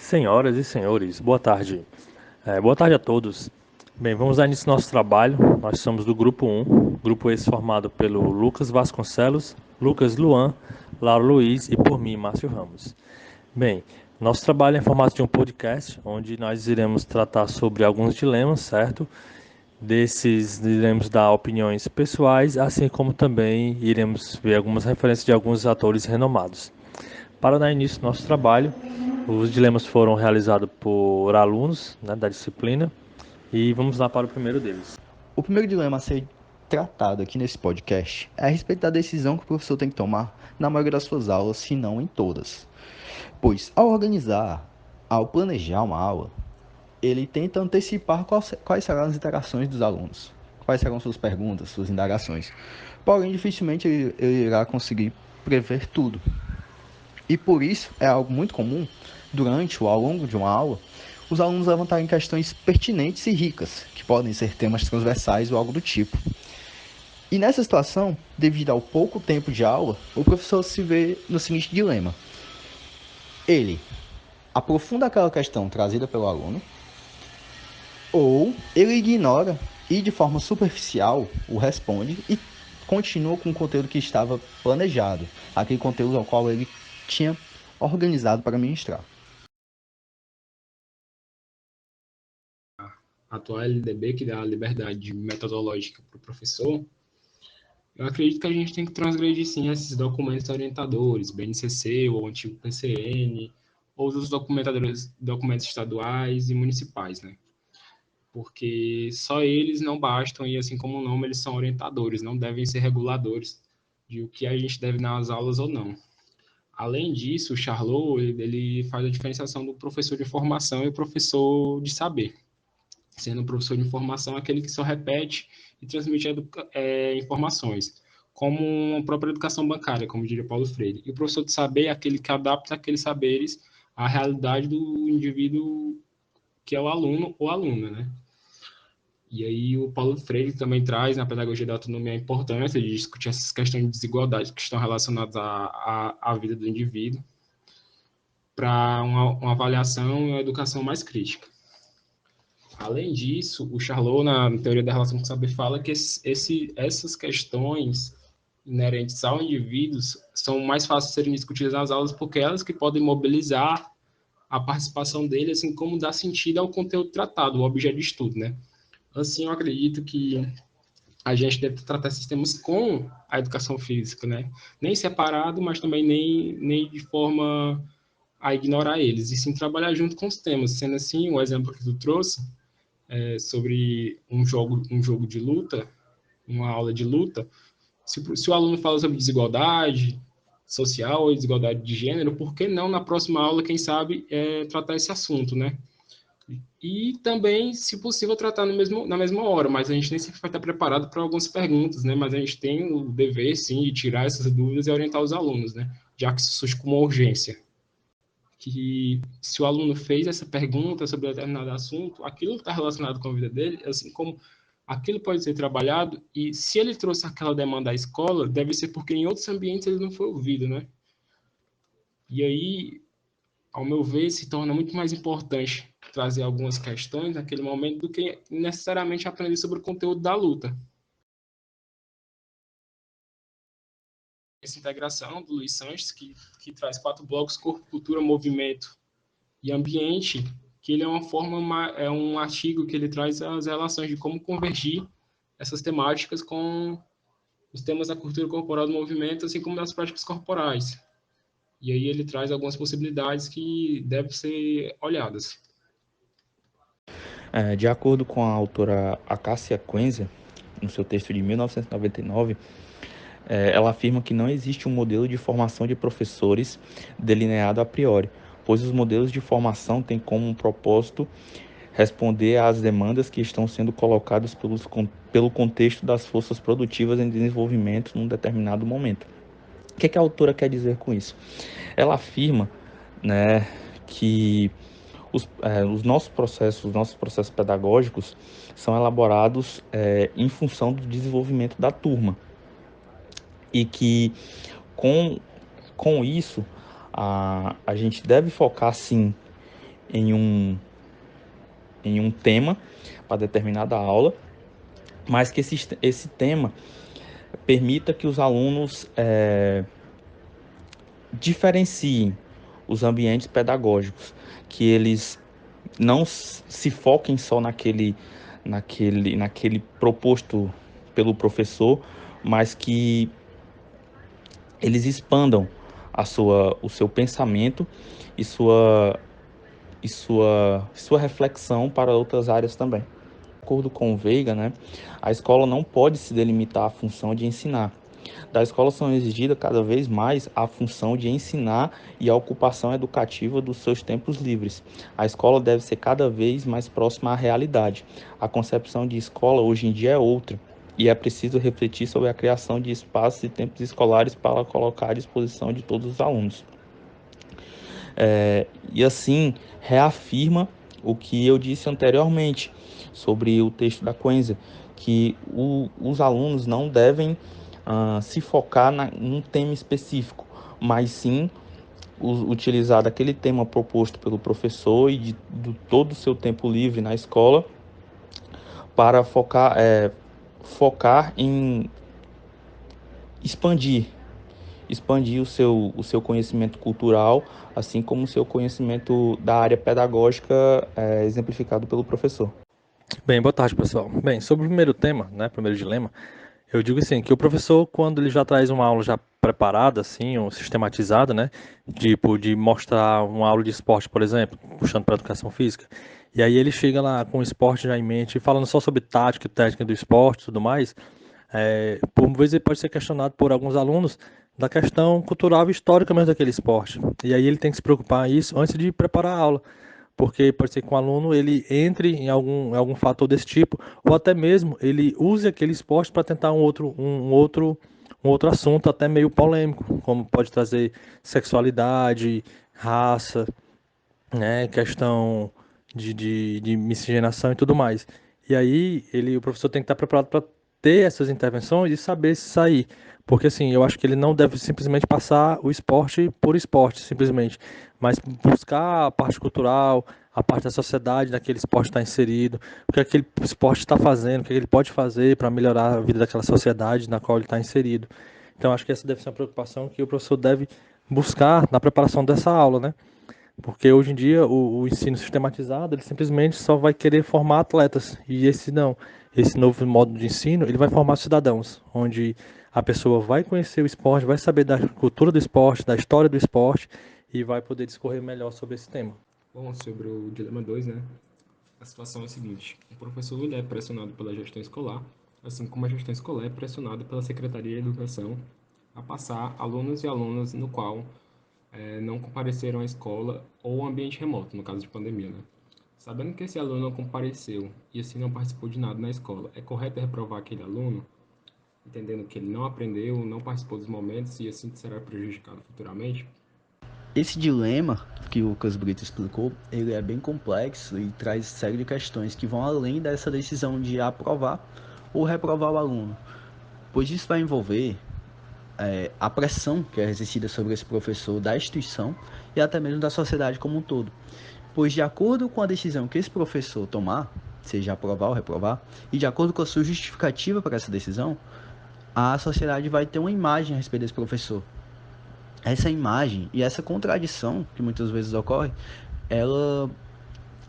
Senhoras e senhores, boa tarde. Boa tarde a todos. Bem, vamos dar início ao nosso trabalho. Nós somos do Grupo 1, grupo esse formado pelo Lucas Vasconcelos, Lucas Luan, Lauro Luiz e por mim, Márcio Ramos. Bem, nosso trabalho é em formato de um podcast, onde nós iremos tratar sobre alguns dilemas, certo? Desses iremos dar opiniões pessoais, assim como também iremos ver algumas referências de alguns atores renomados. Para dar início ao nosso trabalho, os dilemas foram realizados por alunos, né, da disciplina e vamos lá para o primeiro deles. O primeiro dilema a ser tratado aqui nesse podcast é a respeito da decisão que o professor tem que tomar na maioria das suas aulas, se não em todas. Pois, ao planejar uma aula, ele tenta antecipar quais serão as interações dos alunos, quais serão suas perguntas, suas indagações. Porém, dificilmente ele irá conseguir prever tudo. E por isso, é algo muito comum, durante ou ao longo de uma aula, os alunos levantarem questões pertinentes e ricas, que podem ser temas transversais ou algo do tipo. E nessa situação, devido ao pouco tempo de aula, o professor se vê no seguinte dilema. Ele aprofunda aquela questão trazida pelo aluno, ou ele ignora e de forma superficial o responde e continua com o conteúdo que estava planejado, aquele conteúdo ao qual ele tinha organizado para ministrar. A atual LDB, que dá a liberdade metodológica para o professor, eu acredito que a gente tem que transgredir, sim, esses documentos orientadores, BNCC, ou antigo PCN, ou os documentos estaduais e municipais, né? Porque só eles não bastam, e assim como o nome, eles são orientadores, não devem ser reguladores de o que a gente deve nas aulas ou não. Além disso, o Charlot, ele faz a diferenciação do professor de formação e o professor de saber. Sendo um professor de informação aquele que só repete e transmite informações, como a própria educação bancária, como diria Paulo Freire. E o professor de saber é aquele que adapta aqueles saberes à realidade do indivíduo que é o aluno ou aluna, né? E aí o Paulo Freire também traz na pedagogia da autonomia a importância de discutir essas questões de desigualdade que estão relacionadas à vida do indivíduo para uma avaliação e uma educação mais crítica. Além disso, o Charlot, na teoria da relação com o saber, fala que essas questões inerentes ao indivíduo são mais fáceis de serem discutidas nas aulas porque elas que podem mobilizar a participação dele, assim como dar sentido ao conteúdo tratado, o objeto de estudo, né? Assim, eu acredito que a gente deve tratar esses temas com a educação física, né? Nem separado, mas também nem de forma a ignorar eles, e sim trabalhar junto com os temas. Sendo assim, o exemplo que tu trouxe, sobre um jogo de luta, uma aula de luta, se o aluno fala sobre desigualdade social ou desigualdade de gênero, por que não na próxima aula, quem sabe, tratar esse assunto, né? E também, se possível, tratar na mesma hora, mas a gente nem sempre vai estar preparado para algumas perguntas, né? Mas a gente tem o dever, sim, de tirar essas dúvidas e orientar os alunos, né? Já que isso surge como uma urgência. Que se o aluno fez essa pergunta sobre determinado assunto, aquilo está relacionado com a vida dele, assim como aquilo pode ser trabalhado, e se ele trouxe aquela demanda à escola, deve ser porque em outros ambientes ele não foi ouvido, né? E aí, ao meu ver, se torna muito mais importante trazer algumas questões naquele momento do que necessariamente aprender sobre o conteúdo da luta. Essa integração do Luiz Sanches, que traz 4 blocos: corpo, cultura, movimento e ambiente, que ele é um artigo que ele traz as relações de como convergir essas temáticas com os temas da cultura corporal do movimento, assim como das práticas corporais. E aí ele traz algumas possibilidades que devem ser olhadas. De acordo com a autora Acássia Quenzer, no seu texto de 1999, ela afirma que não existe um modelo de formação de professores delineado a priori, pois os modelos de formação têm como propósito responder às demandas que estão sendo colocadas pelo contexto das forças produtivas em desenvolvimento num determinado momento. O que a autora quer dizer com isso? Ela afirma, né, que os nossos processos pedagógicos são elaborados em função do desenvolvimento da turma. E que com isso a gente deve focar sim em um tema para determinada aula, mas que esse tema permita que os alunos diferenciem os ambientes pedagógicos, que eles não se foquem só naquele proposto pelo professor, mas que eles expandam o seu pensamento e sua reflexão para outras áreas também. De acordo com o Veiga, né, a escola não pode se delimitar à função de ensinar. Da escola são exigidas cada vez mais a função de ensinar e a ocupação educativa dos seus tempos livres. A escola deve ser cada vez mais próxima à realidade. A concepção de escola hoje em dia é outra, e é preciso refletir sobre a criação de espaços e tempos escolares para colocar à disposição de todos os alunos. E assim, reafirma o que eu disse anteriormente sobre o texto da Coenza, que os alunos não devem se focar num tema específico, mas sim utilizar daquele tema proposto pelo professor e de todo o seu tempo livre na escola para focar em expandir o seu conhecimento cultural, assim como o seu conhecimento da área pedagógica, exemplificado pelo professor. Bem, boa tarde, pessoal. Bem, sobre o primeiro tema, né, primeiro dilema, eu digo assim, que o professor, quando ele já traz uma aula já preparada, assim, ou sistematizada, né, tipo de mostrar uma aula de esporte, por exemplo, puxando para educação física, e aí ele chega lá com o esporte já em mente, falando só sobre tática e técnica do esporte e tudo mais, por vezes ele pode ser questionado por alguns alunos da questão cultural e histórica mesmo daquele esporte. E aí ele tem que se preocupar isso antes de preparar a aula, porque pode ser que um aluno ele entre em algum fator desse tipo, ou até mesmo ele use aquele esporte para tentar um outro assunto até meio polêmico, como pode trazer sexualidade, raça, né, questão de miscigenação e tudo mais. E aí o professor tem que estar preparado para ter essas intervenções e saber se sair. Porque assim, eu acho que ele não deve simplesmente passar o esporte por esporte, simplesmente, mas buscar a parte cultural, a parte da sociedade naquele esporte está inserido, o que aquele esporte está fazendo, o que ele pode fazer para melhorar a vida daquela sociedade na qual ele está inserido. Então, acho que essa deve ser uma preocupação que o professor deve buscar na preparação dessa aula, né? Porque hoje em dia o ensino sistematizado, ele simplesmente só vai querer formar atletas. E esse não. Esse novo modo de ensino, ele vai formar cidadãos, onde a pessoa vai conhecer o esporte, vai saber da cultura do esporte, da história do esporte e vai poder discorrer melhor sobre esse tema. Bom, sobre o dilema 2, né? A situação é a seguinte: o professor ele é pressionado pela gestão escolar, assim como a gestão escolar é pressionada pela Secretaria de Educação a passar alunos e alunas no qual não compareceram à escola ou ambiente remoto, no caso de pandemia, né? Sabendo que esse aluno não compareceu e assim não participou de nada na escola, é correto reprovar aquele aluno, entendendo que ele não aprendeu, não participou dos momentos e assim será prejudicado futuramente? Esse dilema que o Lucas Brito explicou, ele é bem complexo e traz série de questões que vão além dessa decisão de aprovar ou reprovar o aluno, pois isso vai envolver a pressão que é exercida sobre esse professor da instituição e até mesmo da sociedade como um todo. Pois de acordo com a decisão que esse professor tomar, seja aprovar ou reprovar, e de acordo com a sua justificativa para essa decisão, a sociedade vai ter uma imagem a respeito desse professor. Essa imagem e essa contradição que muitas vezes ocorre, ela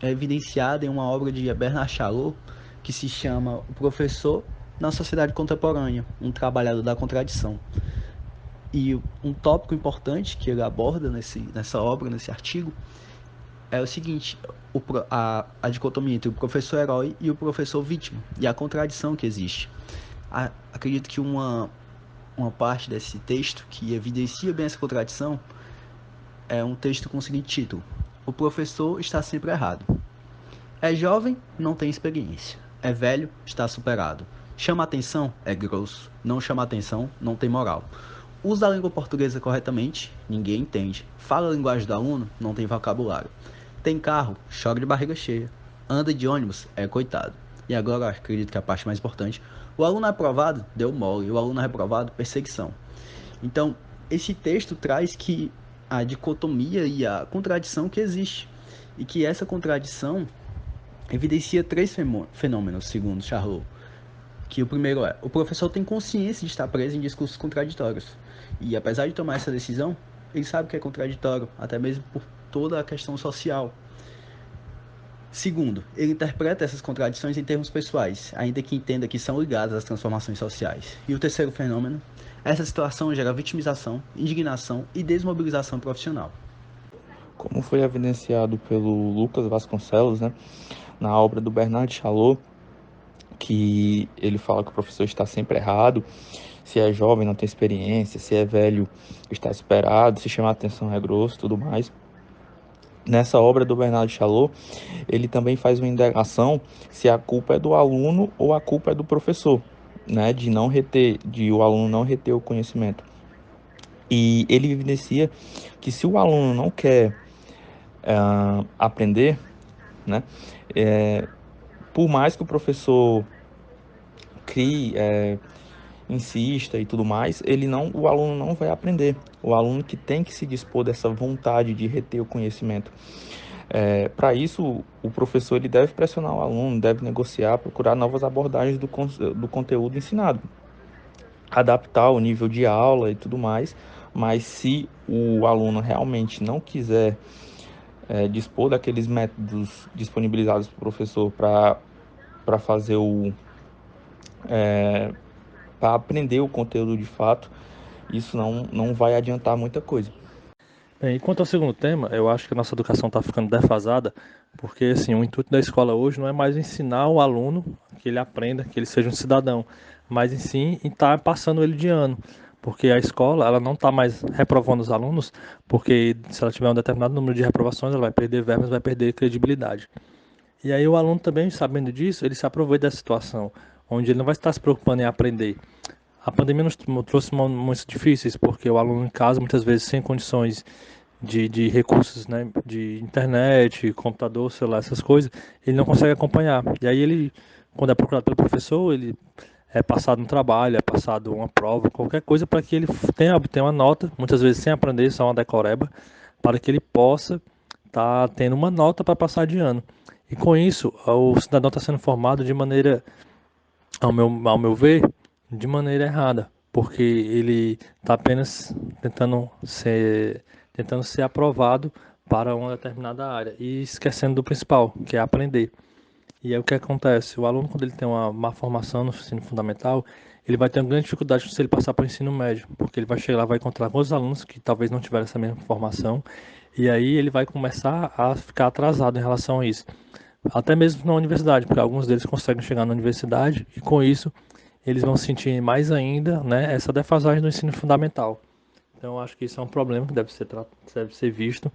é evidenciada em uma obra de Bernard Charlot que se chama O Professor na Sociedade Contemporânea, um trabalhador da contradição. E um tópico importante que ele aborda nessa obra, nesse artigo, é o seguinte: a dicotomia entre o professor herói e o professor vítima, e a contradição que existe. Acredito que uma parte desse texto que evidencia bem essa contradição é um texto com o seguinte título: O professor está sempre errado. É jovem, não tem experiência. É velho, está superado. Chama atenção, é grosso. Não chama atenção, não tem moral. Usa a língua portuguesa corretamente, ninguém entende. Fala a linguagem do aluno, não tem vocabulário. Tem carro, chora de barriga cheia. Anda de ônibus, é coitado. E agora, acredito que a parte mais importante: o aluno aprovado, deu mole. O aluno reprovado, perseguição. Então, esse texto traz que a dicotomia e a contradição que existe. e que essa contradição evidencia três fenômenos, segundo Charlot. Que o primeiro é, o professor tem consciência de estar preso em discursos contraditórios, e apesar de tomar essa decisão, ele sabe que é contraditório, até mesmo por toda a questão social. Segundo, ele interpreta essas contradições em termos pessoais, ainda que entenda que são ligadas às transformações sociais. E o terceiro fenômeno, essa situação gera vitimização, indignação e desmobilização profissional. Como foi evidenciado pelo Lucas Vasconcelos, né, na obra do Bernard Chalot, que ele fala que o professor está sempre errado, se é jovem não tem experiência, se é velho está esperado, se chamar atenção é grosso, tudo mais. Nessa obra do Bernard Chalot, ele também faz uma indagação se a culpa é do aluno ou a culpa é do professor, né, de o aluno não reter o conhecimento. E ele evidencia que se o aluno não quer aprender, né, por mais que o professor crie, insista e tudo mais, o aluno não vai aprender. O aluno que tem que se dispor dessa vontade de reter o conhecimento. Para isso, o professor ele deve pressionar o aluno, deve negociar, procurar novas abordagens do conteúdo ensinado, adaptar o nível de aula e tudo mais, mas se o aluno realmente não quiser dispor daqueles métodos disponibilizados para o professor para fazer para aprender o conteúdo de fato, isso não vai adiantar muita coisa. Bem, e quanto ao segundo tema, eu acho que a nossa educação está ficando defasada, porque assim, o intuito da escola hoje não é mais ensinar o aluno que ele aprenda, que ele seja um cidadão, mas em sim estar passando ele de ano, porque a escola ela não está mais reprovando os alunos, porque se ela tiver um determinado número de reprovações, ela vai perder verbas, vai perder credibilidade. E aí o aluno também, sabendo disso, ele se aproveita da situação, onde ele não vai estar se preocupando em aprender. A pandemia nos trouxe momentos difíceis, porque o aluno em casa, muitas vezes sem condições de recursos, né, de internet, computador, celular, essas coisas, ele não consegue acompanhar. E aí ele, quando é procurado pelo professor, ele é passado um trabalho, é passado uma prova, qualquer coisa para que ele tenha uma nota, muitas vezes sem aprender, só uma decoreba, para que ele possa estar tendo uma nota para passar de ano. E com isso, o cidadão está sendo formado de maneira, ao meu ver, de maneira errada, porque ele está apenas tentando ser aprovado para uma determinada área e esquecendo do principal, que é aprender. E aí o que acontece? O aluno, quando ele tem uma má formação no ensino fundamental, ele vai ter uma grande dificuldade se ele passar para o ensino médio, porque ele vai chegar lá, vai encontrar outros alunos que talvez não tiveram essa mesma formação, e aí ele vai começar a ficar atrasado em relação a isso. Até mesmo na universidade, porque alguns deles conseguem chegar na universidade e com isso eles vão sentir mais ainda, né, essa defasagem do ensino fundamental. Então eu acho que isso é um problema que deve ser visto,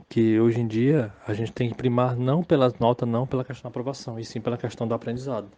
que hoje em dia a gente tem que primar não pelas notas, não pela questão da aprovação, e sim pela questão do aprendizado.